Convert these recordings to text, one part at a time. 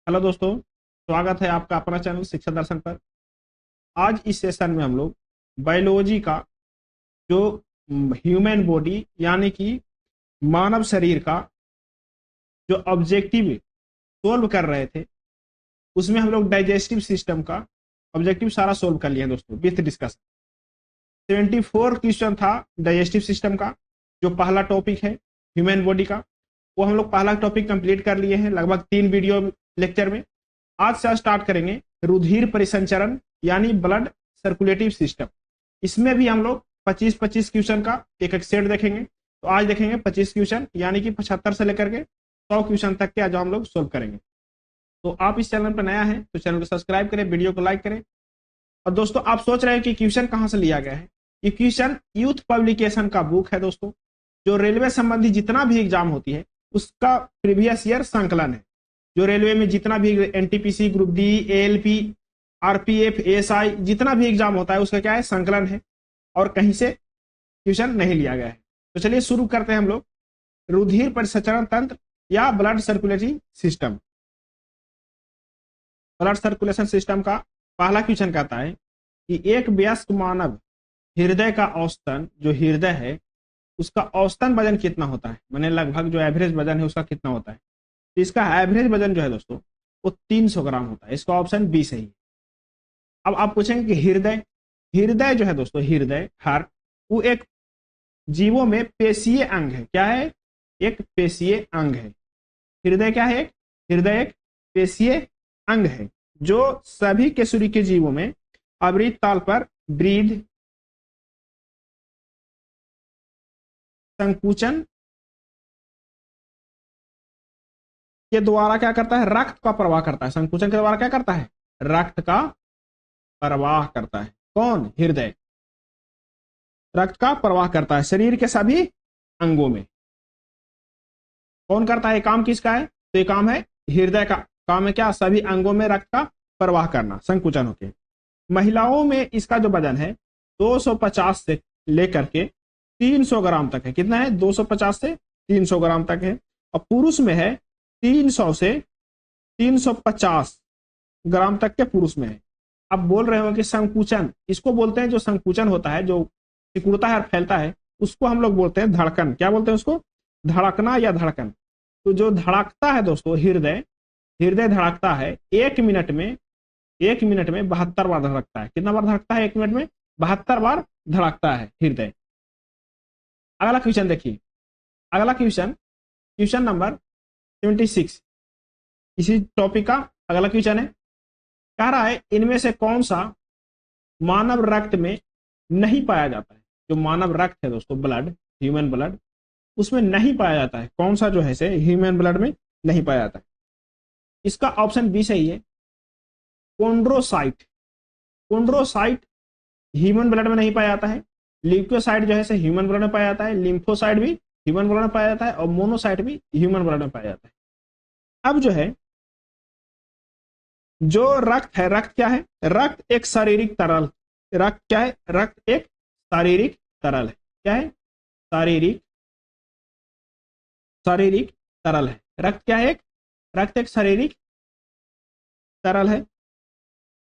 Hello दोस्तों, स्वागत है आपका अपना चैनल शिक्षा दर्शन पर। आज इस सेशन में हम लोग बायोलॉजी का जो ह्यूमन बॉडी यानी कि मानव शरीर का जो ऑब्जेक्टिव सोल्व कर रहे थे, उसमें हम लोग डाइजेस्टिव सिस्टम का ऑब्जेक्टिव सारा सोल्व कर लिया दोस्तों विथ डिस्कशन। 74 क्वेश्चन था डाइजेस्टिव सिस्टम का, जो पहला टॉपिक है ह्यूमन बॉडी का। वो हम लोग पहला टॉपिक कंप्लीट कर लिए हैं लगभग 3 वीडियो लेक्चर में। आज से स्टार्ट करेंगे रुधिर परिसंचरण यानी ब्लड सर्कुलेटिव सिस्टम। इसमें भी हम लोग 25-25 क्वेश्चन का एक एक सेट देखेंगे। तो आज देखेंगे 25 क्वेश्चन यानी कि 75 से लेकर के 100 क्वेश्चन तक के आज हम लोग सोल्व करेंगे। तो आप इस चैनल पर नया है तो चैनल को सब्सक्राइब करें, वीडियो को लाइक करें। और दोस्तों, आप सोच रहे हैं कि क्वेश्चन कहां से लिया गया है। ये क्वेश्चन यूथ पब्लिकेशन का बुक है दोस्तों, जो रेलवे संबंधी जितना भी एग्जाम होती है उसका प्रीवियस ईयर संकलन है। जो रेलवे में जितना भी NTPC, group D, ALP, RPF, ASI जितना भी एग्जाम होता है उसका क्या है, संकलन है, और कहीं से क्वेश्चन नहीं लिया गया है। तो चलिए शुरू करते हैं हम लोग। रुधिर परिसंचरण तंत्र या blood circulatory system. Blood circulation system का पहला क्वेश्चन कहता है कि एक वयस्क मानव हृदय का औसतन, जो हृदय है उसका औसतन वजन कितना होता है, माने लगभग जो एवरेज वजन है उसका कितना होता है। तो इसका एवरेज वजन जो है दोस्तों वो 300 ग्राम होता है। इसका ऑप्शन बी सही है। अब आप पूछेंगे कि हृदय, हृदय जो है दोस्तों, हृदय हार्ट, वो एक जीवों में पेशीय अंग है। क्या है? एक पेशीय अंग है। हृदय क्या है? हृदय एक पेशीय अंग है जो सभी केसुरी के जीवों में अवृत ताल पर वृद्धि, संकुचन के द्वारा क्या करता है, रक्त का प्रवाह करता है। संकुचन के द्वारा क्या करता है, रक्त का प्रवाह करता है। कौन? हृदय रक्त का प्रवाह करता है शरीर के सभी अंगों में। कौन करता है काम? किसका है? तो ये काम है हृदय का। काम है क्या? सभी अंगों में रक्त का प्रवाह करना, संकुचन होके। महिलाओं में इसका जो वजन है 250 से लेकर के 300 ग्राम तक है। कितना है? 250 से 300 ग्राम तक है। और पुरुष में है 300 से 350 ग्राम तक के पुरुष में है। अब बोल रहे हो कि संकुचन, इसको बोलते हैं जो संकुचन होता है, जो सिकुड़ता है और फैलता है, उसको हम लोग बोलते हैं धड़कन। क्या बोलते हैं उसको? धड़कना या धड़कन। तो जो धड़कता है दोस्तों हृदय, हृदय धड़कता है 1 मिनट में, 1 मिनट में 72 बार धड़कता है। कितना बार धड़कता है? 1 मिनट में 72 बार धड़कता है हृदय। अगला क्वेश्चन देखिए। अगला क्वेश्चन, क्वेश्चन नंबर 26 इसी टॉपिक का अगला क्वेश्चन है। कह रहा है इनमें से कौन सा मानव रक्त में नहीं पाया जाता है। जो मानव रक्त है दोस्तों, ब्लड, ह्यूमन ब्लड, उसमें नहीं पाया जाता है। कौन सा जो है से ह्यूमन ब्लड में नहीं पाया जाता है। इसका ऑप्शन बी सही है, कोन्ड्रोसाइट। कोन्ड्रोसाइट ह्यूमन ब्लड में नहीं पाया जाता है। ल्यूकोसाइट जो है से ह्यूमन ब्लड में पाया जाता है। लिम्फोसाइट भी ह्यूमन ब्लड में पाया जाता है और मोनोसाइट भी ह्यूमन ब्लड में पाया जाता है। अब जो है, जो रक्त है, रक्त क्या है? रक्त एक शारीरिक तरल। रक्त क्या है? रक्त एक शारीरिक तरल है। क्या है? शारीरिक, शारीरिक तरल है। रक्त क्या है? रक्त एक शारीरिक तरल है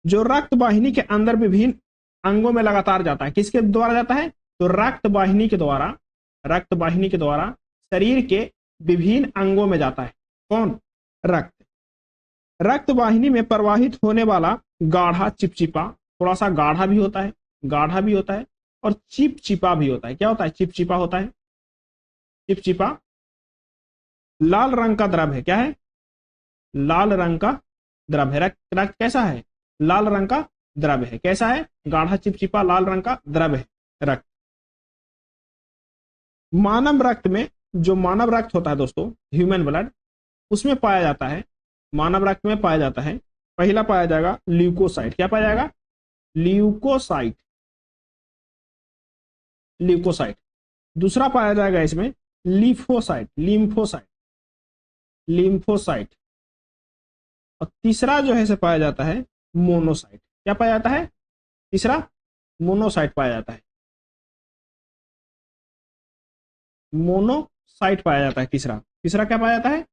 जो रक्त वाहिनी के अंदर विभिन्न अंगों में लगातार जाता है। किसके द्वारा जाता है? तो रक्त वाहिनी के द्वारा, रक्त वाहिनी के द्वारा शरीर के विभिन्न अंगों में जाता है। कौन? रक्त। रक्त वाहिनी में प्रवाहित होने वाला गाढ़ा चिपचिपा, थोड़ा सा गाढ़ा भी होता है, गाढ़ा भी होता है, और चिपचिपा भी होता है। क्या होता है? चिपचिपा होता है। चिपचिपा लाल रंग का द्रव है। क्या है? लाल रंग का द्रव है। रक्त, रक्त कैसा है? लाल रंग का द्रव है। कैसा है? गाढ़ा चिपचिपा लाल रंग का द्रव है रक्त। मानव रक्त में, जो मानव रक्त होता है दोस्तों, ह्यूमन ब्लड, उसमें पाया जाता है, मानव रक्त में पाया जाता है, पहला पाया जाएगा ल्यूकोसाइट। क्या पाया जाएगा? Leucocyte, leucocyte. दूसरा पाया जाएगा इसमें लिम्फोसाइट, लिम्फोसाइट, लिम्फोसाइट। और तीसरा जो है से पाया जाता है मोनोसाइट। क्या पाया जाता है? तीसरा मोनोसाइट पाया जाता है। मोनोसाइट पाया जाता है तीसरा। तीसरा क्या पाया जाता है?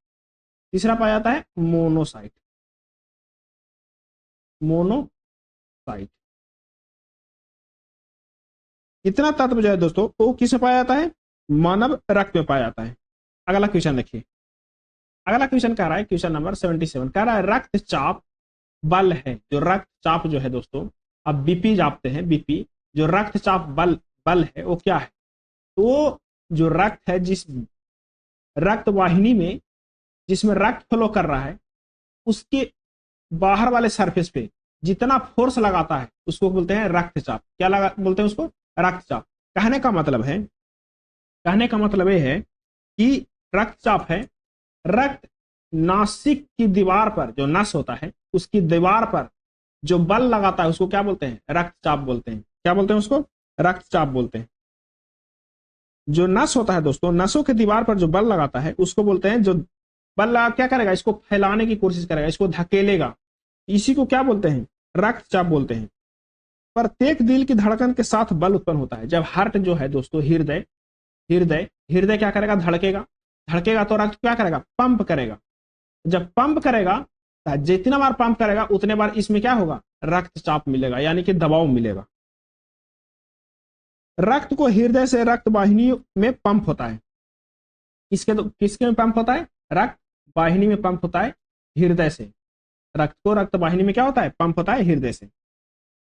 तीसरा पाया जाता है मोनोसाइट। मोनोसाइट। इतना तत्व जो है दोस्तों वो किस में पाया जाता है? मानव रक्त में पाया जाता है। अगला क्वेश्चन देखिए, अगला क्वेश्चन कह रहा है, क्वेश्चन नंबर 77 कह रहा है रक्तचाप बल है। जो रक्तचाप जो है दोस्तों, अब बीपी जापते हैं, बीपी जो रक्तचाप बल बल है वो क्या है? तो जो रक्त है, जिस रक्त वाहिनी में जिसमें रक्त फ्लो कर रहा है, उसके बाहर वाले सरफेस पे जितना फोर्स लगाता है उसको बोलते हैं रक्तचाप। क्या लगा बोलते हैं उसको? रक्तचाप। कहने का मतलब है, कहने का मतलब यह है कि रक्तचाप है, रक्त नासिक की दीवार पर, जो नस होता है उसकी दीवार पर जो बल लगाता है उसको क्या बोलते हैं? रक्तचाप बोलते हैं। क्या बोलते हैं उसको? रक्तचाप बोलते हैं। जो नस होता है दोस्तों, नसों के दीवार पर जो बल लगाता है उसको बोलते हैं, जो बल लगा क्या करेगा? इसको फैलाने की कोशिश करेगा, इसको धकेलेगा, इसी को क्या बोलते हैं? रक्तचाप बोलते हैं। प्रत्येक दिल की धड़कन के साथ बल उत्पन्न होता है। जब हार्ट जो है दोस्तों, हृदय हृदय हृदय क्या करेगा? धड़केगा, धड़केगा तो रक्त क्या करेगा? पंप करेगा। जब पंप करेगा तो जितना बार पंप करेगा उतने बार इसमें क्या होगा? रक्तचाप मिलेगा, यानी कि दबाव मिलेगा। रक्त को हृदय से रक्त वाहिनी में पंप होता है। किसके में पंप होता है? रक्त वाहिनी में पंप होता है हृदय से। रक्त को रक्त वाहिनी में क्या होता है? पंप होता है हृदय से।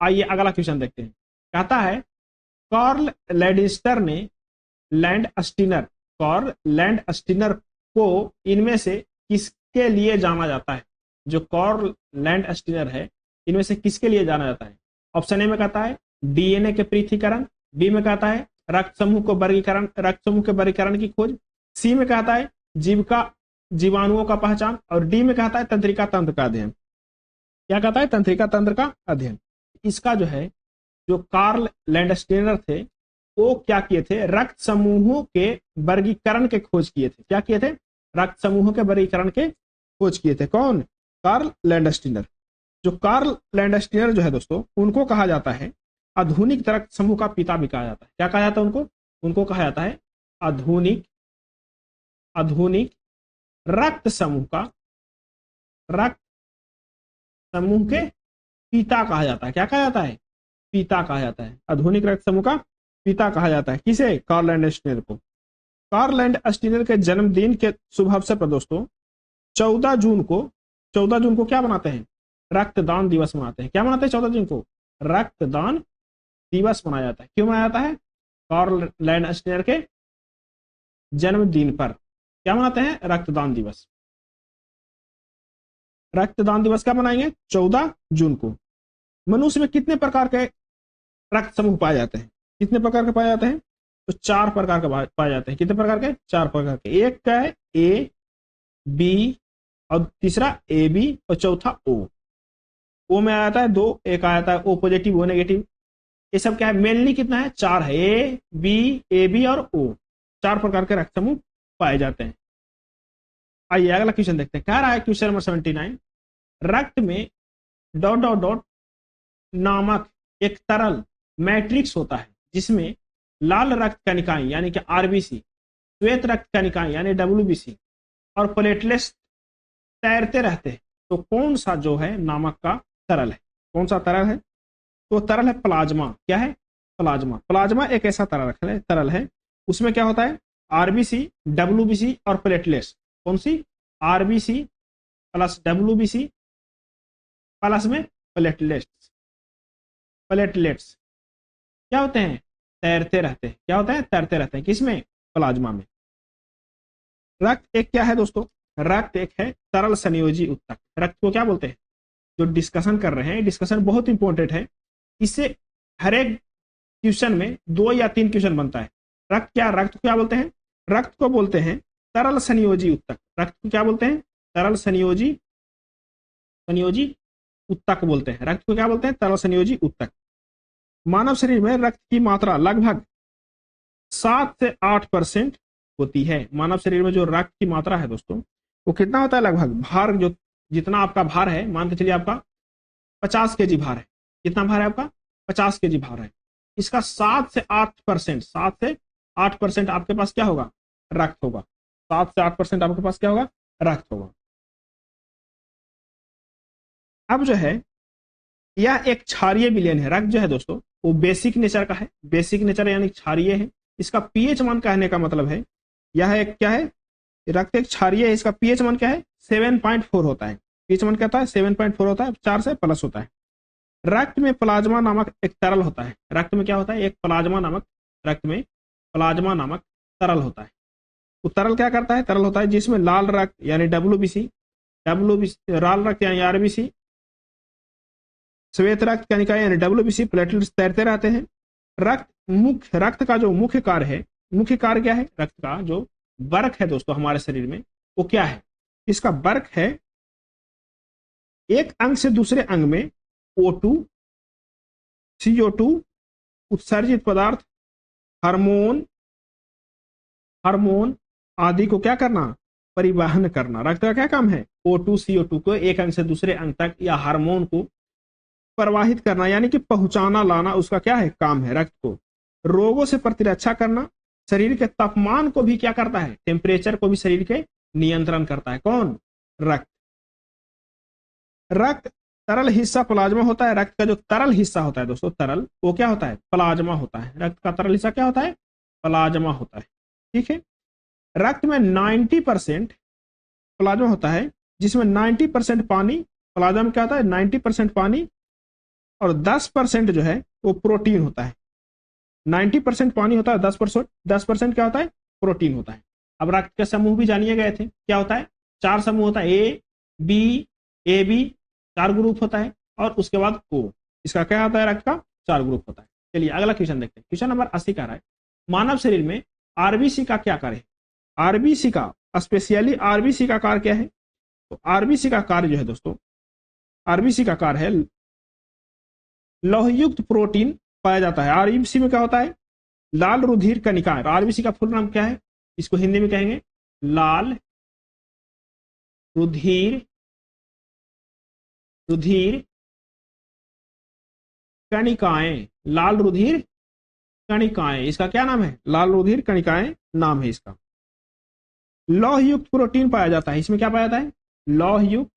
आइए अगला क्वेश्चन देखते हैं। कहता है कार्ल लैंडस्टर ने कार्ल लैंडस्टीनर को इनमें से किसके लिए जाना जाता है? जो कार्ल लैंडस्टीनर है, इनमें से किसके लिए जाना जाता है? ऑप्शन ए में कहता है डीएनए के पृथक्करण, बी में कहता है रक्त समूह के वर्गीकरण की खोज, सी में कहता है जीवाणुओं का पहचान, और डी में कहता है तंत्रिका तंत्र का अध्ययन। क्या कहता है? तंत्रिका तंत्र का अध्ययन। इसका जो है, जो कार्ल लैंडस्टीनर थे वो क्या किए थे? रक्त समूहों के वर्गीकरण के खोज किए थे। क्या किए थे? रक्त समूहों के वर्गीकरण के खोज किए थे। कौन? Karl Landsteiner. जो कार्ल लैंडस्टीनर जो है दोस्तों, उनको कहा जाता है आधुनिक रक्त समूह का पिता भी कहा जाता है। क्या कहा जाता है उनको? उनको कहा जाता है आधुनिक रक्त समूह के पिता कहा जाता है। क्या कहा जाता है? पिता कहा जाता है। आधुनिक रक्त समूह का पिता कहा जाता है। किसे? कार्ल लैंडस्टीनर को। कार्ल लैंडस्टीनर के जन्मदिन के शुभ अवसर पर दोस्तों 14 जून को क्या बनाते हैं? रक्तदान दिवस मनाते हैं। क्या मनाते हैं? 14 जून को रक्तदान दिवस मनाया जाता है। क्यों मनाया जाता है? कार्ल लैंडस्टीनर के जन्मदिन पर क्या मनाते हैं? रक्तदान दिवस। रक्तदान दिवस क्या मनाएंगे? 14 जून को। मनुष्य में कितने प्रकार के रक्त समूह पाए जाते हैं? कितने प्रकार के पाए जाते हैं? तो 4 प्रकार के पाए जाते हैं। कितने प्रकार के? 4 प्रकार के। एक का है ए बी, और तीसरा ए बी, और चौथा ओ में आ जाता है 2, एक आ जाता है ओ पॉजिटिव ओ नेगेटिव। ये सब क्या है? मेनली कितना है? 4 है, ए बी और ओ। 4 प्रकार के रक्त समूह पाए जाते हैं। आइए अगला क्वेश्चन देखते हैं। कह रहा है क्वेश्चन नंबर 79, रक्त में ... नामक एक तरल मैट्रिक्स होता है जिसमें लाल रक्त कणिकाएं यानी कि आरबीसी, श्वेत रक्त कणिकाएं यानी डब्ल्यूबीसी और प्लेटलेट्स तैरते रहते हैं। तो कौन सा जो है नामक का तरल है? कौन सा तरल है? तो तरल है प्लाज्मा। क्या है? प्लाज्मा। प्लाज्मा एक ऐसा तरल है, उसमें क्या होता है? आरबीसी, डब्ल्यूबीसी और प्लेटलेट्स। कौन सी? आरबीसी प्लस डब्ल्यूबीसी प्लस में प्लेटलेट्स क्या होते हैं? तैरते रहते हैं। क्या होते हैं? तैरते रहते हैं। किसमें? प्लाज्मा में। रक्त एक क्या है दोस्तों? रक्त एक है तरल संयोजी उत्तक। रक्त को क्या बोलते हैं? जो डिस्कशन कर रहे हैं, डिस्कशन बहुत इंपॉर्टेंट है। इससे हर एक क्वेश्चन में 2 या 3 क्वेश्चन बनता है। रक्त को क्या बोलते हैं? रक्त को बोलते हैं तरल संयोजी उत्तक। रक्त को क्या बोलते हैं? तरल संयोजी उत्तक बोलते हैं। रक्त को क्या बोलते हैं? तरल संयोजी उत्तक। मानव शरीर में रक्त की मात्रा लगभग 7 से 8% होती है। मानव शरीर में जो रक्त की मात्रा है दोस्तों, वो कितना होता है? लगभग भार, जो जितना आपका भार है, मान के चलिए आपका 50 केजी भार है। कितना भार है आपका? 50 केजी भार है। इसका 7 से 8% आपके पास क्या होगा? रक्त होगा। 7 से 8% आपके पास क्या होगा? रक्त होगा। अब जो है यह एक क्षारीय विलयन है। रक्त जो है दोस्तों वो बेसिक नेचर का है, बेसिक नेचर यानी क्षारीय है। इसका पीएच मान कहने का मतलब है यह एक क्या है, रक्त एक क्षारीय है, इसका पीएच मान क्या है 7.4 होता है। पीएच मान क्या होता है 7.4 होता है, 4 से प्लस होता है। रक्त में प्लाज्मा नामक एक तरल होता है। रक्त में क्या होता है, एक प्लाज्मा नामक, रक्त में प्लाज्मा नामक तरल होता है। वो तरल क्या करता है, तरल होता है जिसमें लाल रक्त यानी डब्ल्यूबीसी, लाल रक्त यानी आरबीसी, श्वेत रक्त कणिका यानी डब्ल्यूबीसी, प्लेटलेट्स तैरते रहते हैं। रक्त का जो मुख्य कार्य है, मुख्य कार्य क्या है, रक्त का जो वर्क है दोस्तों हमारे शरीर में वो क्या है, इसका वर्क है एक अंग से दूसरे अंग में O2, CO2, उत्सर्जित पदार्थ, हार्मोन आदि को क्या करना, परिवहन करना। रक्त का क्या काम है, O2 CO2 को एक अंग से दूसरे अंग तक या हार्मोन को प्रवाहित करना यानी कि पहुंचाना लाना उसका क्या है, काम है। रक्त को रोगों से प्रतिरक्षा करना, शरीर के तापमान को भी क्या करता है, टेम्परेचर को भी शरीर के नियंत्रण करता है। कौन, रक्त। रक्त तरल हिस्सा प्लाज्मा होता है। रक्त का जो तरल हिस्सा होता है दोस्तों, तरल, वो क्या होता है, प्लाज्मा होता है। रक्त का तरल हिस्सा क्या होता है, प्लाज्मा होता है। ठीक है। रक्त में 90% प्लाज्मा होता है, जिसमें 90% पानी, प्लाज्मा में क्या होता है 90% पानी और 10% जो है वो प्रोटीन होता है। 90% पानी होता है, 10% क्या होता है, प्रोटीन होता है। अब रक्त के समूह भी जानिए गए थे, क्या होता है, 4 समूह होता है, ए बी 4 ग्रुप होता है और उसके बाद O, इसका क्या होता है, रक्त का 4 ग्रुप होता है। चलिए अगला क्वेश्चन देखते हैं। क्वेश्चन नंबर 80 का है, मानव शरीर में आरबीसी का क्या कार्य है। आरबीसी का, स्पेशली आरबीसी का कार्य क्या है, तो आरबीसी का कार्य जो है दोस्तों, आरबीसी का कार्य है लौहयुक्त प्रोटीन पाया जाता है। आरबीसी में क्या होता है, लाल रुधिर कणिकाएं। आरबीसी का फुल नाम क्या है, इसको हिंदी में कहेंगे लाल रुधिर कणिकाएं, लाल रुधिर कणिकाएं, इसका क्या नाम है, लाल रुधिर कणिकाएं नाम है इसका। लौहयुक्त प्रोटीन पाया जाता है, इसमें क्या पाया जाता है, लौहयुक्त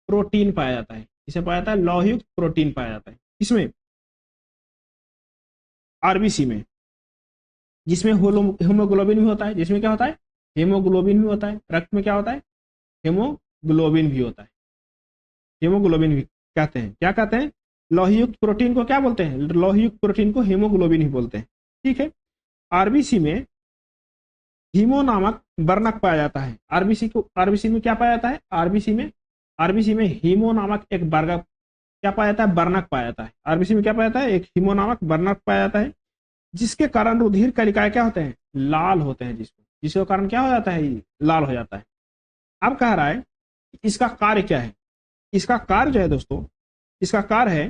प्रोटीन पाया जाता है। इसे पाया जाता है लौहयुक्त प्रोटीन पाया जाता है इसमें, आरबीसी में, जिसमें हीमोग्लोबिन भी होता है। जिसमें क्या होता है, हीमोग्लोबिन भी होता है। रक्त में क्या होता है, हीमोग्लोबिन भी होता है। हीमोग्लोबिन भी कहते हैं, क्या कहते हैं, लौहयुक्त प्रोटीन को क्या बोलते हैं, लौहयुक्त प्रोटीन को हीमोग्लोबिन ही बोलते हैं। ठीक है। आरबीसी में हीमो नामक वर्णक पाया जाता है। आरबीसी में क्या पाया जाता है, आरबीसी में हीमो नामक एक वर्णक क्या पाया जाता है, वर्णक पाया जाता है। आरबीसी में क्या पाया जाता है, एक हीमो नामक वर्णक पाया जाता है, जिसके कारण रुधिर कणिकाएं क्या होते हैं, लाल होते हैं। जिसके कारण क्या हो जाता है, लाल हो जाता है। अब कह रहा है इसका कार्य क्या है, इसका कार्य जो है दोस्तों, इसका कार्य है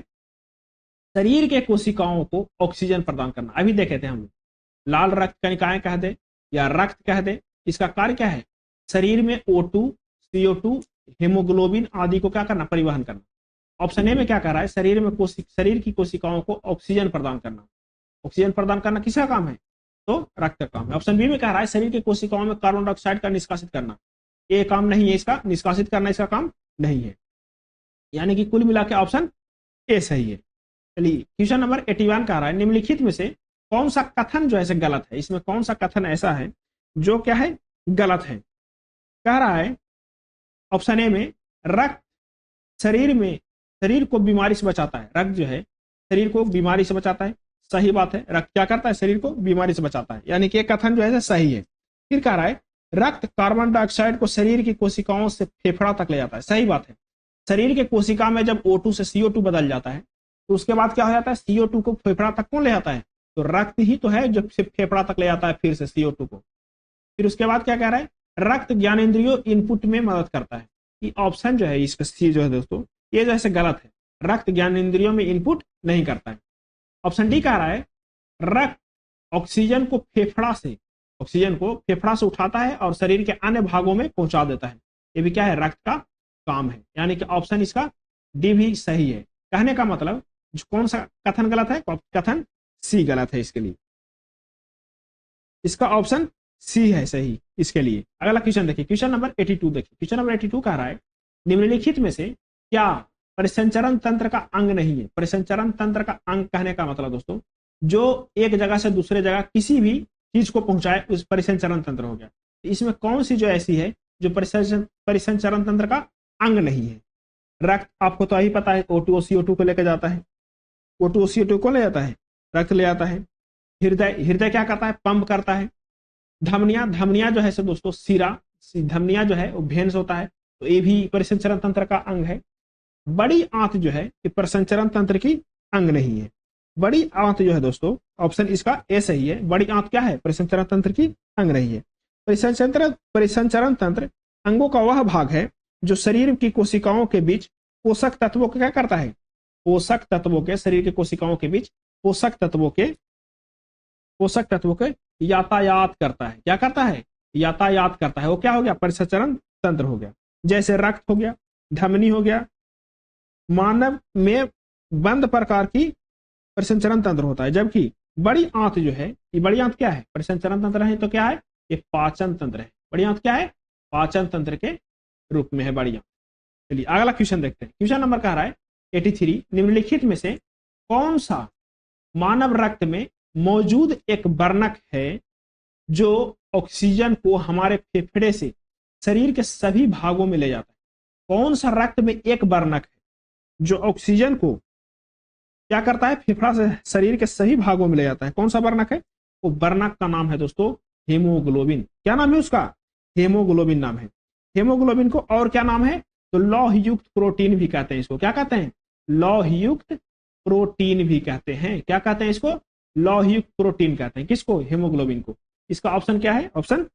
शरीर के कोशिकाओं को ऑक्सीजन प्रदान करना। अभी देखे थे हम, लाल रक्त कणिकाएं कह दे या रक्त कह दे, इसका कार्य क्या है, शरीर में O2 CO2 हीमोग्लोबिन आदि को क्या करना, परिवहन करना। ऑप्शन ए में क्या कह रहा है, शरीर की कोशिकाओं को ऑक्सीजन प्रदान करना। ऑक्सीजन प्रदान करना किसका काम है, तो रक्त का काम है। ऑप्शन बी में कह रहा है शरीर की कोशिकाओं में कार्बन डाइऑक्साइड का निष्कासित करना। ये काम नहीं है इसका, निष्कासित करना इसका काम नहीं है। यानी कि कुल मिला के ऑप्शन ए सही है। चलिए क्वेश्चन नंबर 81 कह रहा है, निम्नलिखित में से कौन सा कथन जो है गलत है। इसमें कौन सा कथन ऐसा है जो क्या है, गलत है। कह रहा है ऑप्शन ए में रक्त शरीर को बीमारी से बचाता है। रक्त जो है शरीर को बीमारी से बचाता है, सही बात है। रक्त क्या करता है, शरीर को बीमारी से बचाता है, यानी कि एक कथन जो है सही है। फिर कह रहा है रक्त कार्बन डाइऑक्साइड को शरीर की कोशिकाओं से फेफड़ा तक ले जाता है, सही बात है। शरीर के कोशिका में जब O2 से CO2 बदल जाता है तो उसके बाद क्या हो जाता है, CO2 को फेफड़ा तक कौन ले जाता है, तो रक्त ही तो है जो फेफड़ा तक ले जाता है फिर से CO2 को। फिर उसके बाद क्या कह रहा है, रक्त ज्ञानेंद्रियों इनपुट में मदद करता है। ये ऑप्शन जो है इसका सी जो है दोस्तों, ये जैसे गलत है, रक्त ज्ञानेंद्रियों में इनपुट नहीं करता है। ऑप्शन डी कह रहा है रक्त ऑक्सीजन को फेफड़ा से उठाता है और शरीर के अन्य भागों में पहुंचा देता है। ये भी क्या है, रक्त का काम है। यानी कि ऑप्शन इसका डी भी सही है। कहने का मतलब कौन सा कथन गलत है, कथन सी गलत है इसके लिए। इसका ऑप्शन सी है सही इसके लिए। अगला क्वेश्चन देखिए, क्वेश्चन नंबर 82 देखिए। क्वेश्चन नंबर 82 कह रहा है निम्नलिखित में से क्या परिसंचरण तंत्र का अंग नहीं है? परिसंचरण तंत्र का अंग कहने का मतलब दोस्तों, जो एक जगह से दूसरे जगह किसी भी चीज को पहुंचाए उस परिसंचरण तंत्र हो गया। इसमें कौन सी जो ऐसी है जो परिसंचरण तंत्र का अंग नहीं है? रक्त, आपको तो यही पता है, O2 और CO2 को लेकर जाता है। O2 और CO2 को ले जाता है, रक्त ले जाता है। हृदय, हृदय क्या करता है? पंप करता है। धमनियां, धमनियां जो है सो दोस्तों सीरा, धमनियां जो है वो भेन्स होता है, तो ये भी परिसंचरण तंत्र का अंग है। बड़ी आंत जो है ये परिसंचरण तंत्र की अंग नहीं है। बड़ी आंत जो है दोस्तों, ऑप्शन इसका ए सही है। बड़ी आंत क्या है? परिसंचरण तंत्र की अंग नहीं है। परिसंचरण तंत्र अंगों का वह भाग है जो शरीर की कोशिकाओं के बीच पोषक तत्वों को क्या करता है? पोषक तत्वों के, शरीर की कोशिकाओं के बीच पोषक तत्वों के यातायात करता है। क्या करता है? यातायात करता है। वो क्या हो गया? परिसंचरण तंत्र हो गया। जैसे रक्त हो गया, धमनी हो गया। मानव में बंद प्रकार की परिसंचरण तंत्र होता है, जबकि बड़ी आंत जो है, ये बड़ी आंत क्या है? परिसंचरण तंत्र है तो क्या है? ये पाचन तंत्र है। बड़ी आंत क्या है? पाचन तंत्र के रूप में है बड़ी आंत। चलिए अगला क्वेश्चन देखते हैं। क्वेश्चन नंबर कह रहा है 83, निम्नलिखित में से कौन सा मानव रक्त में मौजूद एक वर्णक है जो ऑक्सीजन को हमारे फेफड़े से शरीर के सभी भागों में ले जाता है? कौन सा रक्त में एक वर्णक है जो ऑक्सीजन को क्या करता है? फेफड़ा से शरीर के सभी भागों में ले जाता है। कौन सा वर्णक है? वो वर्णक का नाम है दोस्तों हेमोग्लोबिन। क्या नाम है उसका? हेमोग्लोबिन नाम है। हेमोग्लोबिन को और क्या नाम है? तो लौह युक्त प्रोटीन भी कहते हैं इसको। क्या कहते हैं? लौह युक्त प्रोटीन भी कहते हैं। क्या कहते हैं इसको? लौह युक्त प्रोटीन कहते हैं। किसको? हेमोग्लोबिन को। इसका ऑप्शन क्या है? ऑप्शन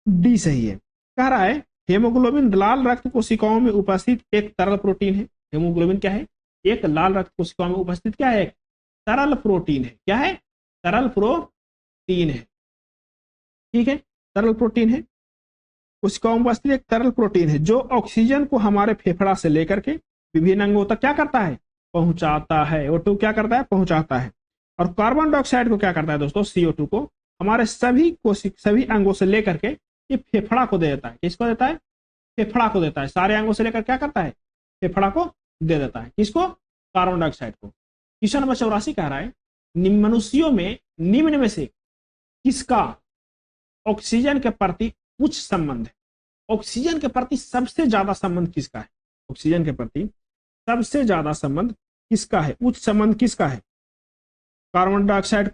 डी सही है। कह रहा है हेमोग्लोबिन लाल रक्त कोशिकाओं में उपस्थित एक तरल प्रोटीन है। हेमोग्लोबिन क्या है? एक लाल रक्त कोशिकाओं में उपस्थित क्या है? एक तरल प्रोटीन है। क्या है? तरल प्रोटीन है। ठीक है, तरल प्रोटीन है। कोशिकाओं में उपस्थित एक तरल प्रोटीन है जो ऑक्सीजन को हमारे फेफड़ा से लेकर के विभिन्न अंगों तक क्या करता है? पहुंचाता है। O2 क्या करता है? पहुंचाता है। और कार्बन डाइऑक्साइड को क्या करता है दोस्तों? CO2 को हमारे सभी अंगों से लेकर के ये फेफड़ा को दे देता है। किसको देता है? फेफड़ा को देता है। सारे अंगों से लेकर क्या करता है? फेफड़ा को दे देता है। किसको? कार्बन डाइऑक्साइड को। क्वेश्चन नंबर 84 कह रहा है मनुष्यों में निम्न में से किसका ऑक्सीजन के प्रति उच्च संबंध है? ऑक्सीजन के प्रति सबसे ज्यादा संबंध किसका है? ऑक्सीजन के प्रति सबसे ज्यादा संबंध किसका है? उच्च संबंध किसका है? कार्बन डाइऑक्साइड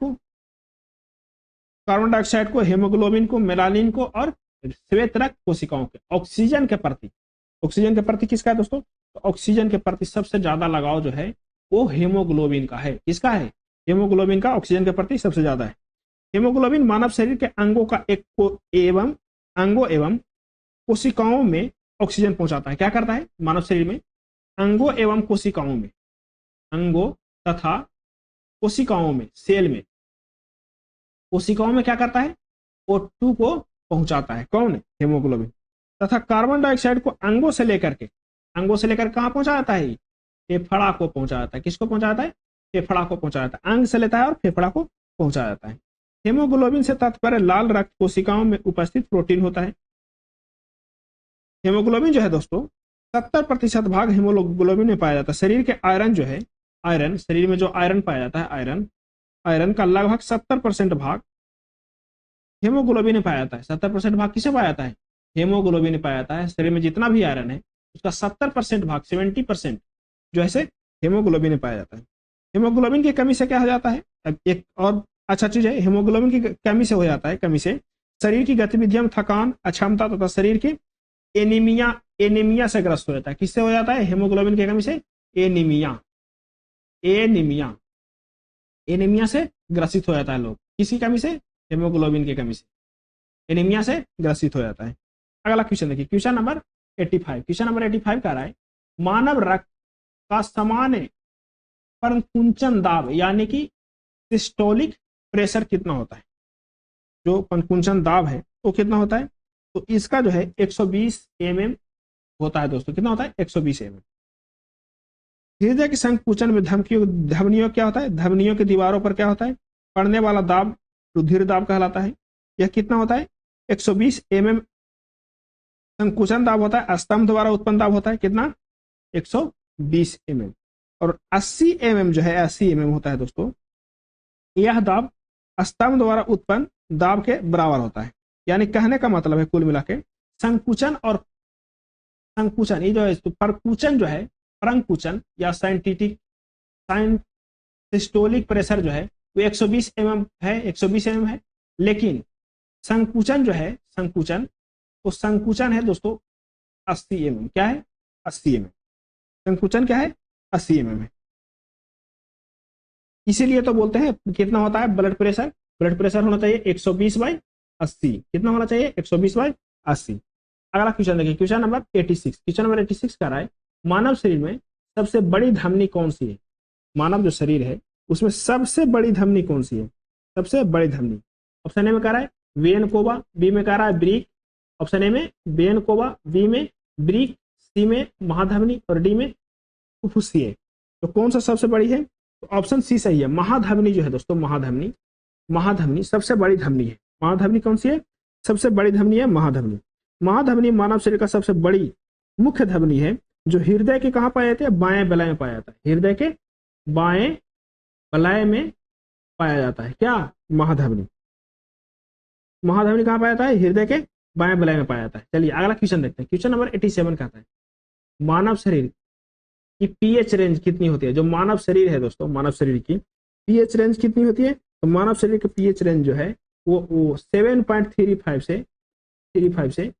को, हेमोग्लोबिन को, मेलानिन को और श्वेत रक्त कोशिकाओं के। ऑक्सीजन के प्रति किसका है दोस्तों? तो ऑक्सीजन के प्रति सबसे ज्यादा लगाव जो है वो हेमोग्लोबिन का है। किसका है? हेमोग्लोबिन का ऑक्सीजन के प्रति सबसे ज्यादा है। हेमोग्लोबिन मानव शरीर के अंगों एवं कोशिकाओं में ऑक्सीजन पहुंचाता है। क्या करता है? मानव शरीर में अंगों एवं कोशिकाओं में, अंगों तथा कोशिकाओं में, सेल में, कोशिकाओं में क्या करता है? O2 को पहुंचाता है। कौन? हेमोग्लोबिन। तथा कार्बन डाइऑक्साइड को अंगों से लेकर कहां पहुंचा जाता है? फेफड़ा को पहुंचा जाता है। किसको पहुंचा जाता है? फेफड़ा को पहुंचा जाता है। अंग से लेता है और फेफड़ा को पहुंचा जाता है। हेमोग्लोबिन से तात्पर्य लाल रक्त कोशिकाओं में उपस्थित प्रोटीन होता है। हेमोग्लोबिन जो है दोस्तों 70% भाग हेमोग्लोबिन में पाया जाता है। शरीर के आयरन जो है, शरीर में जो आयरन पाया जाता है, आयरन का लगभग 70% भाग हेमोग्लोबिन में पाया जाता है। 70% भाग किसे पाया जाता है? हेमोग्लोबिन में पाया जाता है। शरीर में जितना भी आयरन है उसका 70% भाग, 70% जो है हेमोग्लोबिन में पाया जाता है। हेमोग्लोबिन की कमी से क्या हो जाता है? अब एक और अच्छा चीज है, हेमोग्लोबिन की कमी से हो जाता है, कमी से शरीर की गतिविधियों में थकान, अक्षमता तथा शरीर की एनीमिया से ग्रस्त हो जाता है। किससे हो जाता है? हेमोग्लोबिन की कमी से एनीमिया से ग्रसित हो जाता है लोग। किसकी कमी से? हेमोग्लोबिन की कमी से एनीमिया से ग्रसित हो जाता है। अगला क्वेश्चन देखिए, क्वेश्चन नंबर 85 कह रहा है मानव रक्त का सामान्य पंकुंचन दाब यानी कि सिस्टोलिक प्रेशर कितना होता है? जो पंकुंचन दाब है वो कितना होता है? तो इसका जो है 120 mm होता है दोस्तों। कितना होता है? 120 mm। हृदय के संकुचन में धमनियों क्या होता है? धमनियों की दीवारों पर क्या होता है? पड़ने वाला दाब रुधिर दाब कहलाता है। यह कितना होता है? 120 mm संकुचन दाब होता है स्तंभ द्वारा उत्पन्न दाब होता है कितना 120 mm। और 80 mm जो है 80 mm होता है दोस्तों, यह दाब स्तंभ द्वारा उत्पन्न दाब के बराबर होता है। यानी कहने का मतलब है कुल मिला के संकुचन और संकुचन ये जो है परकुचन जो है परंकुचन या सिस्टोलिक प्रेशर जो है वो 120 mm है 120 mm है, लेकिन संकुचन जो है संकुचन तो संकुचन है दोस्तों 80 mm। क्या है 80 mm संकुचन क्या है 80 mm है। इसीलिए तो बोलते हैं कितना होता है ब्लड प्रेशर होना चाहिए 120/80। कितना होना चाहिए 120/80। अगला क्वेश्चन देखिए क्वेश्चन नंबर 86 का रहा है मानव शरीर में सबसे बड़ी धमनी कौन सी है। मानव जो शरीर है उसमें सबसे बड़ी धमनी कौन सी है, सबसे बड़ी धमनी। ऑप्शन ए में कह रहा है वेन कोवा, बी में कह रहा है ब्रीक। ऑप्शन ए में वेन कोवा, बी में ब्रीक, सी में महाधमनी और डी में फुफ्फुसीय। तो कौन सा सबसे बड़ी है, तो ऑप्शन सी सही है। महाधमनी जो है दोस्तों महाधमनी सबसे बड़ी धमनी है। महाधमनी कौन सी है, सबसे बड़ी धमनी है महाधमनी। महाधमनी मानव शरीर का सबसे बड़ी मुख्य धमनी है जो हृदय के कहां पाया जाता है, बाएं बलय में पाया जाता है। हृदय के बाएं बलय में पाया जाता है क्या, महाधमनी। महाधमनी कहां पाया जाता है, हृदय के बाएं बलय में पाया जाता है। चलिए अगला क्वेश्चन देखते हैं। क्वेश्चन नंबर 87 कहता है मानव शरीर की पीएच रेंज कितनी होती है। जो मानव शरीर है दोस्तों मानव शरीर की पीएच रेंज कितनी होती है, तो मानव शरीर की पीएच रेंज जो है वो 7.35 से 7.45।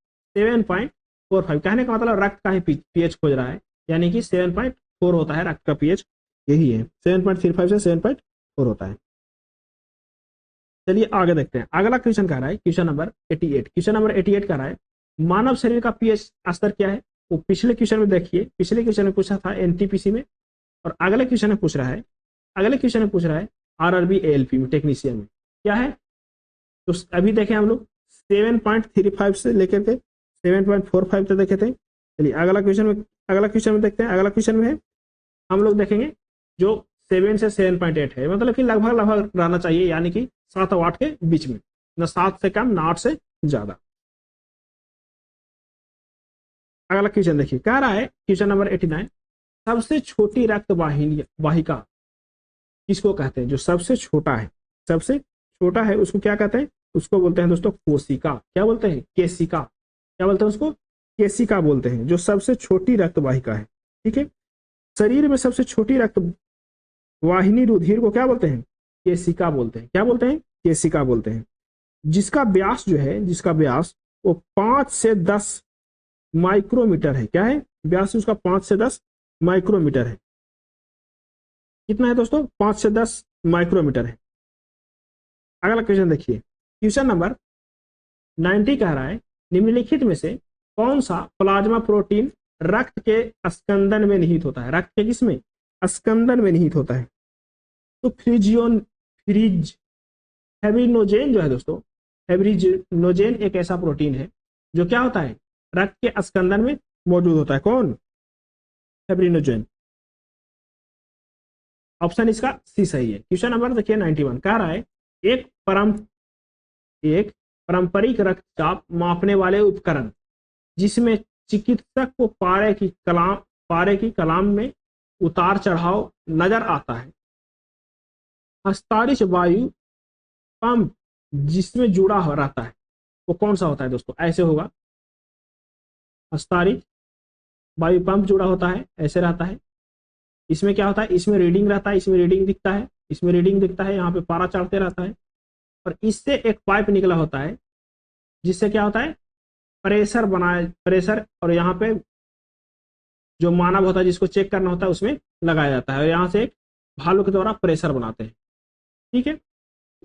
कहने का मतलब रक्त का ही पीएच खोज रहा है, यानी कि 7.4 होता है रक्त का पीएच, यही है 7.35 से 7.4 होता है। चलिए आगे देखते हैं। अगला क्वेश्चन कह रहा है क्वेश्चन नंबर 88 कह रहा है मानव शरीर का पीएच स्तर क्या है। वो पिछले क्वेश्चन में देखिए, पिछले क्वेश्चन में पूछा था एनटीपीसी में, और अगले क्वेश्चन में पूछ रहा है आरआरबी एएलपी में टेक्नीशियन में क्या है। तो अभी देखें हम लोग 7.35 से लेकर के 7.45 तक देखे थे। चलिए अगला क्वेश्चन में देखते हैं। अगला क्वेश्चन में है हम लोग देखेंगे जो 7 से 7.8 है, मतलब कि लगभग रहना चाहिए, यानी कि 7 और 8 के बीच में, न 7 से कम न 8 से ज्यादा। अगला क्वेश्चन देखिए, कह रहा है क्वेश्चन नंबर 89 सबसे छोटी रक्त वाहिका किसको कहते हैं। जो सबसे छोटा है उसको क्या कहते हैं, उसको बोलते हैं दोस्तों कोशिका। क्या बोलते हैं, केशिका। क्या बोलते हैं उसको, केशिका बोलते हैं, जो सबसे छोटी रक्त वाहिका है। ठीक है, शरीर में सबसे छोटी रक्त वाहिनी रुधिर को क्या बोलते हैं, केशिका बोलते हैं। क्या बोलते हैं, केशिका बोलते हैं। जिसका व्यास वो 5 से 10 माइक्रोमीटर है। क्या है, व्यास उसका 5 से 10 माइक्रोमीटर है। कितना है दोस्तों, 5 से 10 माइक्रोमीटर है। अगला क्वेश्चन देखिए, क्वेश्चन नंबर 90 कह रहा है निम्नलिखित में से कौन सा प्लाज्मा प्रोटीन रक्त के स्कंदन में निहित होता है। रक्त के किसमें, स्कंदन में निहित होता है। तो फेब्रिनोजेन जो है दोस्तों, फेब्रिनोजेन एक ऐसा प्रोटीन है जो क्या होता है, रक्त के स्कंदन में मौजूद होता है। कौन, फेब्रिनोजेन। ऑप्शन इसका सी सही है। क्वेश्चन नंबर देखिए 91 कह रहा है एक पारंपरिक रक्तचाप मापने वाले उपकरण जिसमें चिकित्सक को पारे की कलाम में उतार चढ़ाव नजर आता है। हस्तारिश वायु पंप जिसमें जुड़ा हो रहता है वो कौन सा होता है दोस्तों, ऐसे होगा। हस्तारिश वायु पंप जुड़ा होता है, ऐसे रहता है। इसमें क्या होता है, इसमें रीडिंग रहता है, इसमें रीडिंग दिखता है, यहाँ पे पारा चढ़ते रहता है, और इससे एक पाइप निकला होता है जिससे क्या होता है, प्रेशर, और यहाँ पे जो मानव होता है जिसको चेक करना होता है उसमें लगाया जाता है, और यहाँ से एक भालू के द्वारा प्रेशर बनाते हैं। ठीक है,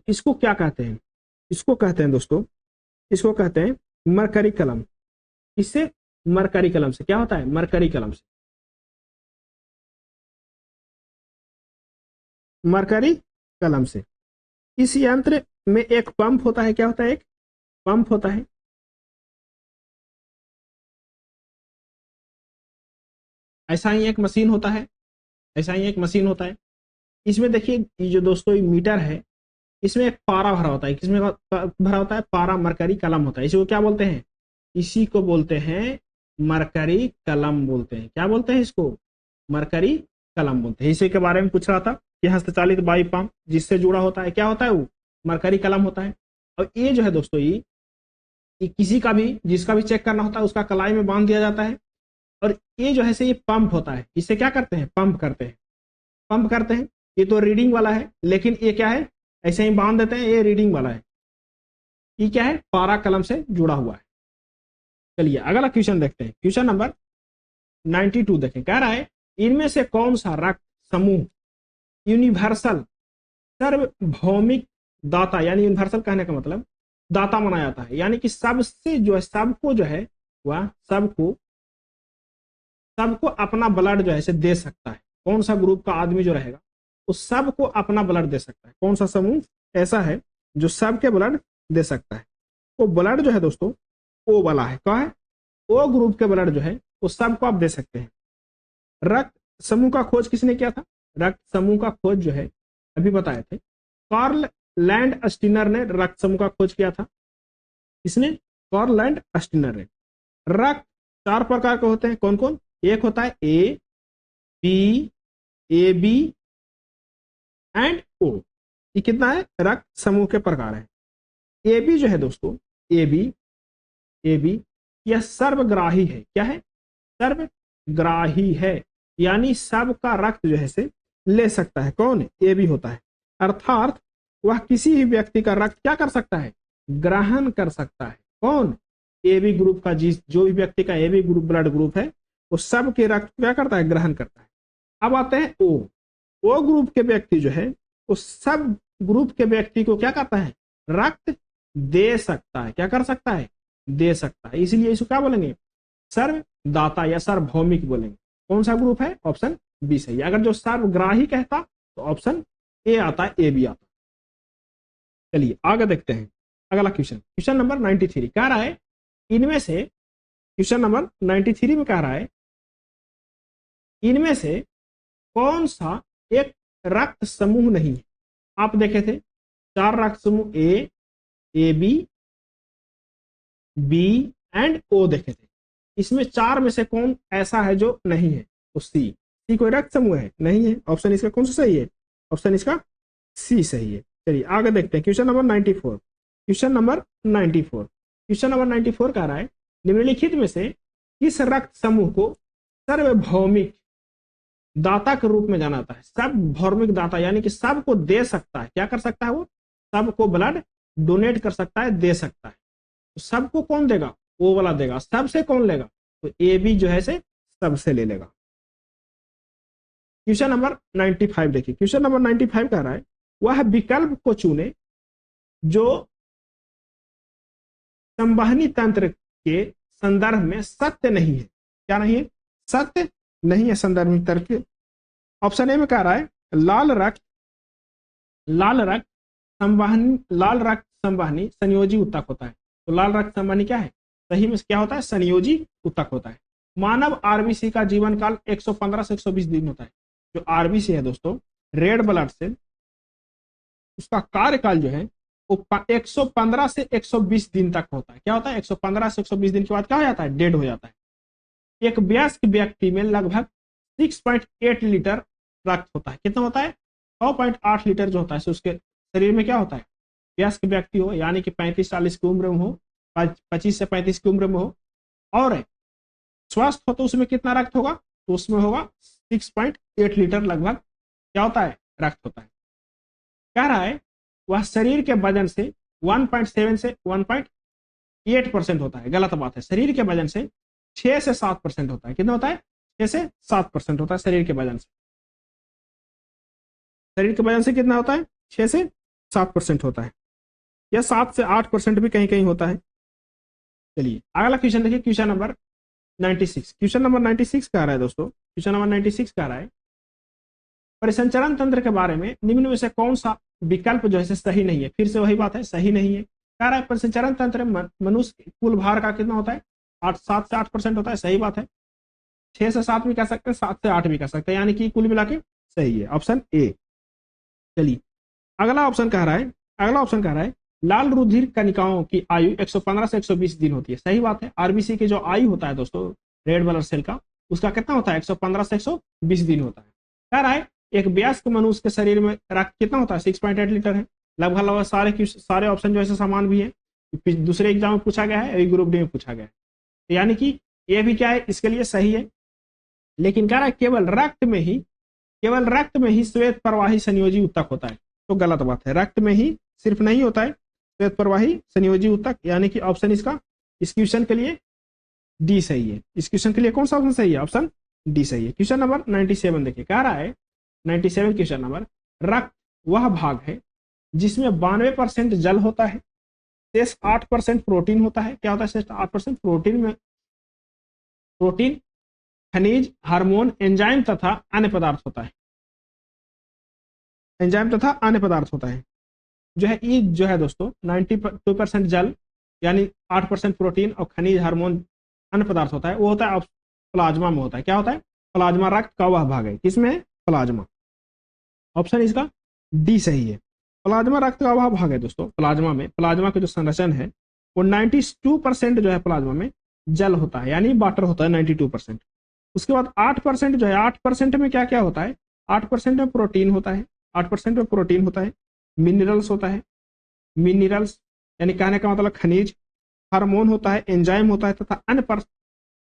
इसको क्या कहते हैं, इसको कहते हैं दोस्तों, इसको कहते हैं मरकरी कलम। इससे मरकरी कलम से क्या होता है, मरकरी कलम से, मरकरी कलम से। इस यंत्र में एक पंप होता है। क्या होता है, एक पंप होता है। ऐसा ही एक मशीन होता है, इसमें देखिए ये जो दोस्तों मीटर है, इसमें एक पारा भरा होता है। किसमें भरा होता है, पारा मरकरी कलम होता है। इसको क्या बोलते हैं, इसी को बोलते हैं मरकरी कलम बोलते हैं। क्या बोलते हैं इसको? मरकरी कलम बोलते हैं। इसी के बारे में पूछ रहा था कि हस्तचालित बाई पंप जिससे जुड़ा होता है, क्या होता है वो? मरकरी कलम होता है। और ये जो है दोस्तों, ये किसी का भी, जिसका भी चेक करना होता है उसका कलाई में बांध दिया जाता है। और ये जो है से ये पंप होता है, इससे क्या करते हैं? पंप करते हैं। पंप करते हैं। ये तो रीडिंग वाला है, लेकिन ये क्या है? ऐसे ही बांध देते हैं, ये रीडिंग वाला है। ये क्या है? पारा कलम से जुड़ा हुआ है। चलिए अगला क्वेश्चन देखते हैं। क्वेश्चन नंबर 92 देखें। कह रहा है इनमें से कौन सा रक्त समूह यूनिवर्सल सार्वभौमिक दाता, यानी यूनिवर्सल कहने का मतलब दाता माना जाता है, यानी कि सबसे जो है, सबको जो है वह सबको अपना ब्लड जो है से दे सकता है। कौन सा ग्रुप का आदमी जो रहेगा वो सबको अपना ब्लड दे सकता है? कौन सा समूह ऐसा है जो सबके ब्लड दे सकता है? वो ब्लड जो है दोस्तों ओ वाला है। क्या है? ओ ग्रुप के ब्लड जो है वो सबको आप दे सकते हैं। रक्त समूह का खोज किसने किया था? रक्त समूह का खोज जो है अभी बताए थे, कार्ल लैंड स्टीनर ने रक्त समूह का खोज किया था। इसने कार्ल लैंड स्टीनर ने। रक्त 4 प्रकार के होते हैं। कौन कौन? एक होता है ए बी एंड ओ। ये कितना है? रक्त समूह के प्रकार है। ए बी जो है दोस्तों, ए बी यह सर्वग्राही है। क्या है? सर्वग्राही है, यानी सबका रक्त जो है से ले सकता है। कौन? ए बी होता है। अर्थात वह किसी भी व्यक्ति का रक्त क्या कर सकता है? ग्रहण कर सकता है। कौन? ए बी ग्रुप का, जो भी व्यक्ति का A B group blood group है वो सब के रक्त क्या करता है? ग्रहण करता है। अब आते हैं ओ ग्रुप के व्यक्ति जो है वो सब ग्रुप के व्यक्ति को क्या करता है? रक्त दे सकता है। क्या कर सकता है? दे सकता है। इसलिए इसको क्या बोलेंगे? सर्वदाता या सार्वभौमिक बोलेंगे। कौन सा ग्रुप है? ऑप्शन बी सही है। अगर जो सर्वग्राही कहता तो ऑप्शन ए आता है, ए बी आता। चलिए आगे देखते हैं अगला क्वेश्चन। क्वेश्चन नंबर 93 कह रहा है इनमें से, क्वेश्चन नंबर 93 में कह रहा है इनमें से कौन सा एक रक्त समूह नहीं है? आप देखे थे 4 रक्त समूह, ए बी एंड ओ देखे थे। इसमें 4 में से कौन ऐसा है जो नहीं है? तो सी कोई रक्त समूह है? नहीं है। ऑप्शन इसका कौन सा सही है? ऑप्शन इसका सी सही है। चलिए आगे देखते हैं question number 94। Question number 94, question number 94 कह रहा है निम्नलिखित में से किस रक्त समूह को सार्वभौमिक दाता के रूप में जाना जाता है? सार्वभौमिक दाता यानी कि सबको दे सकता है। क्या कर सकता है? वो सबको ब्लड डोनेट कर सकता है, दे सकता है। तो सबको कौन देगा? वो वाला देगा। सबसे कौन लेगा? तो ए बी जो है से सबसे ले लेगा। क्वेश्चन नंबर 95 देखिए। क्वेश्चन नंबर 95 कह रहा है वह विकल्प को चुने जो संवहनी तंत्र के संदर्भ में सत्य नहीं है। क्या नहीं है? सत्य नहीं है संदर्भ तंत्र। ऑप्शन ए में कह रहा है लाल रक्त संवहनी संयोजी ऊतक होता है। तो लाल रक्त संवहनी क्या है? सही में क्या होता है? संयोजी ऊतक होता है। मानव आरबीसी का जीवन काल 115 से 120 दिन होता है। जो आरबीसी है दोस्तों, रेड ब्लड सेल, उसका कार्यकाल जो है वो 115 से 120 दिन तक होता है। क्या होता है? 115 से 120 दिन के बाद क्या हो जाता है? डेड हो जाता है। एक वयस्क व्यक्ति में लगभग 6.8 लीटर रक्त होता है। कितना होता है? 6.8 लीटर जो होता है उसके शरीर में क्या होता है? वयस्क व्यक्ति हो, यानी कि 35-40 की उम्र में हो, 25 से 35 की उम्र में हो, और स्वस्थ हो तो उसमें कितना रक्त होगा? तो उसमें होगा 6.8 लीटर लगभग क्या होता है? रक्त होता है। कह रहा है वह शरीर के वजन से 1.7 से 1.8% होता है। गलत बात है। शरीर के वजन से 6 से 7% होता है। कितना होता है? 6 से 7% होता है शरीर के वजन से। शरीर के वजन से कितना होता है? 6 से 7% होता है, या 7 से 8% भी कहीं कहीं होता है। चलिए अगला क्वेश्चन देखिए। Question number 96। क्वेश्चन नंबर 96 कह रहा है दोस्तों, क्वेश्चन नंबर 96 कह रहा है परिसंचरण तंत्र के बारे में निम्न में से कौन सा विकल्प जो है सही नहीं है? फिर से वही बात है, सही नहीं है। कह रहा है परिसंचरण तंत्र मनुष्य कुल भार का कितना होता है? 7 से 8% होता है। सही बात है। 6 से 7 भी कह सकते हैं, 7 से 8 भी कह सकते हैं, यानी कि कुल मिला के सही है ऑप्शन ए। चलिए अगला ऑप्शन कह रहा है लाल रुधिर कणिकाओं की आयु 115 से 120 दिन होती है। सही बात है, आरबीसी की जो आयु होता है दोस्तों रेड ब्लड सेल का, उसका कितना होता है 115 से 120 दिन होता है। कह रहा है एक वयस्क मनुष्य के शरीर में रक्त कितना होता है 6.8 लीटर है। लगभग लगभग सारे ऑप्शन जो है समान भी है, दूसरे एग्जाम में पूछा गया है, ग्रुप डी में पूछा गया है, यानी कि ये भी क्या है इसके लिए सही है। लेकिन कह रहा है केवल रक्त में ही श्वेत प्रवाही संयोजी ऊतक होता है, तो गलत बात है। रक्त में ही सिर्फ नहीं होता है श्वेत प्रवाही संयोजी ऊतक, यानी कि ऑप्शन इसका इस क्वेश्चन के लिए डी सही है। इस क्वेश्चन के लिए कौन सा ऑप्शन सही है, ऑप्शन डी सही है। क्वेश्चन नंबर 97 देखिए, कह रहा है 97 क्वेश्चन नंबर, रक्त वह भाग है जिसमें 92% जल होता है, शेष 8% प्रोटीन होता है। क्या होता है शेष 8%? प्रोटीन, खनिज, हार्मोन, एंजाइम तथा अन्य पदार्थ होता है। जो है दोस्तों 92% जल यानी 8% प्रोटीन और खनिज, हार्मोन, अन्य पदार्थ होता है, वो होता है प्लाज्मा में होता है। क्या होता है? प्लाज्मा रक्त का वह भाग है। किसमें? प्लाज्मा। ऑप्शन इसका डी सही है। प्लाज्मा रक्त का वह भाग है दोस्तों प्लाज्मा में। प्लाज्मा का जो संरचना है वो 92% जो है प्लाज्मा में जल होता है, यानी वाटर होता है 92%। उसके बाद 8% जो है, 8% में क्या क्या होता है? 8% में प्रोटीन होता है, 8% में प्रोटीन होता है, मिनरल्स होता है, मिनरल्स यानी कहने का मतलब खनिज, हार्मोन होता है, एंजाइम होता है तथा अन्य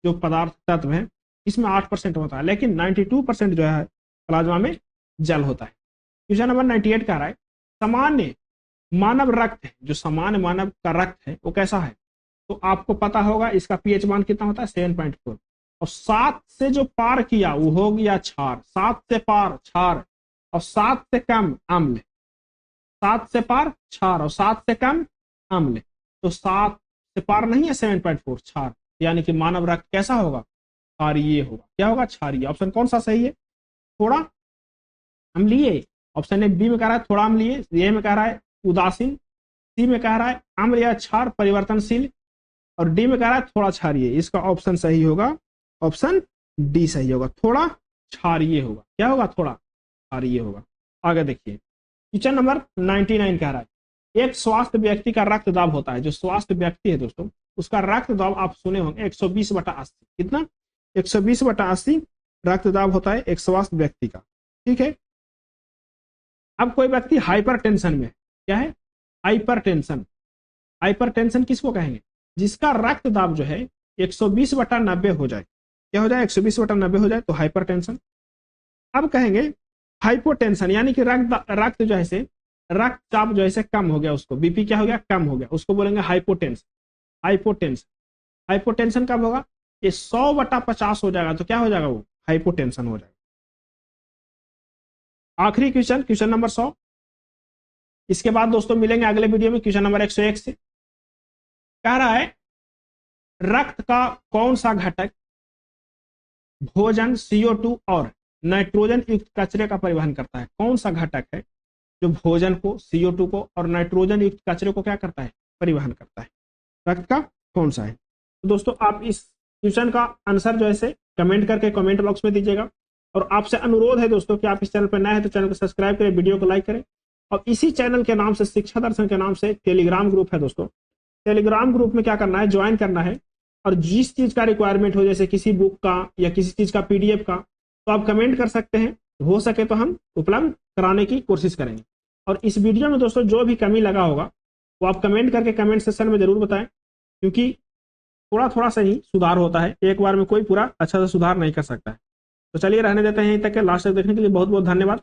जो पदार्थ तत्व है, इसमें 8% होता है, लेकिन 92% जो है प्लाज्मा में जल होता है। क्वेश्चन नंबर 98 कह रहा है सामान्य मानव रक्त है, जो सामान्य मानव का रक्त है वो कैसा है? तो आपको पता होगा इसका पीएच मान कितना होता है 7.4, और 7 से जो पार किया वो हो गया क्षार, 7 से पार क्षार और 7 से कम अम्ल, 7 से पार क्षार और 7 से कम अम्ल, तो 7 से पार नहीं है 7.4 क्षार, यानी कि मानव रक्त कैसा होगा? क्षारीय होगा। क्या होगा? क्षारीय। ऑप्शन कौन सा सही है? थोड़ा अम्लीय। ऑप्शन ए बी में कह रहा है थोड़ा अम्लीय, ए में कह रहा है उदासीन, सी में कह रहा है अम्ल या क्षार परिवर्तनशील, और डी में कह रहा है थोड़ा क्षारीय। इसका ऑप्शन सही होगा, ऑप्शन डी सही होगा, थोड़ा क्षारीय होगा। क्या होगा? थोड़ा क्षारीय होगा। आगे देखिए क्वेश्चन नंबर 99 कह रहा है एक स्वस्थ व्यक्ति का रक्त दाब होता है, जो स्वस्थ व्यक्ति है दोस्तों उसका रक्त दाब आप सुने होंगे 120/80। कितना? 120/80 रक्त दाब होता है एक स्वस्थ व्यक्ति का। ठीक है, अब कोई व्यक्ति हाइपरटेंशन में, क्या है? हाइपरटेंशन किसको कहेंगे? जिसका रक्त दाब जो है 120/90 हो जाए। क्या हो जाए? 120/90 हो जाए तो हाइपरटेंशन। अब कहेंगे हाइपोटेंशन, यानी कि रक्त जो है रक्तचाप जो है कम हो गया, उसको बीपी क्या हो गया? कम हो गया, उसको बोलेंगे हाइपोटेंशन। हाइपोटेंशन कब होगा? ये 100/50 हो जाएगा तो क्या हो जाएगा? वो हाइपोटेंशन हो जाएगा। आखिरी क्वेश्चन नंबर 100। इसके बाद दोस्तों मिलेंगे अगले वीडियो में क्वेश्चन नंबर 101 से। कह रहा है रक्त का कौन सा घटक भोजन, CO2 और नाइट्रोजन युक्त कचरे का परिवहन करता है? कौन सा घटक है जो भोजन को, CO2 को और नाइट्रोजन युक्त कचरे को क्या करता है? परिवहन करता है। रक्त का कौन सा है? तो दोस्तों आप इस क्वेश्चन का आंसर जो है कमेंट करके कमेंट बॉक्स में दीजिएगा, और आपसे अनुरोध है दोस्तों कि आप इस चैनल पर नए हैं तो चैनल को सब्सक्राइब करें, वीडियो को लाइक करें, और इसी चैनल के नाम से शिक्षा दर्शन के नाम से टेलीग्राम ग्रुप है दोस्तों, टेलीग्राम ग्रुप में क्या करना है? ज्वाइन करना है, और जिस चीज का रिक्वायरमेंट हो, जैसे किसी बुक का या किसी चीज का PDF का, तो आप कमेंट कर सकते हैं, हो सके तो हम उपलब्ध कराने की कोशिश करेंगे। और इस वीडियो में दोस्तों जो भी कमी लगा होगा वो आप कमेंट करके कमेंट सेक्शन में जरूर बताएं, क्योंकि थोड़ा थोड़ा सा ही सुधार होता है, एक बार में कोई पूरा अच्छा से सुधार नहीं कर सकता है। तो चलिए रहने देते हैं यहीं तक के। लास्ट तक देखने के लिए बहुत बहुत धन्यवाद।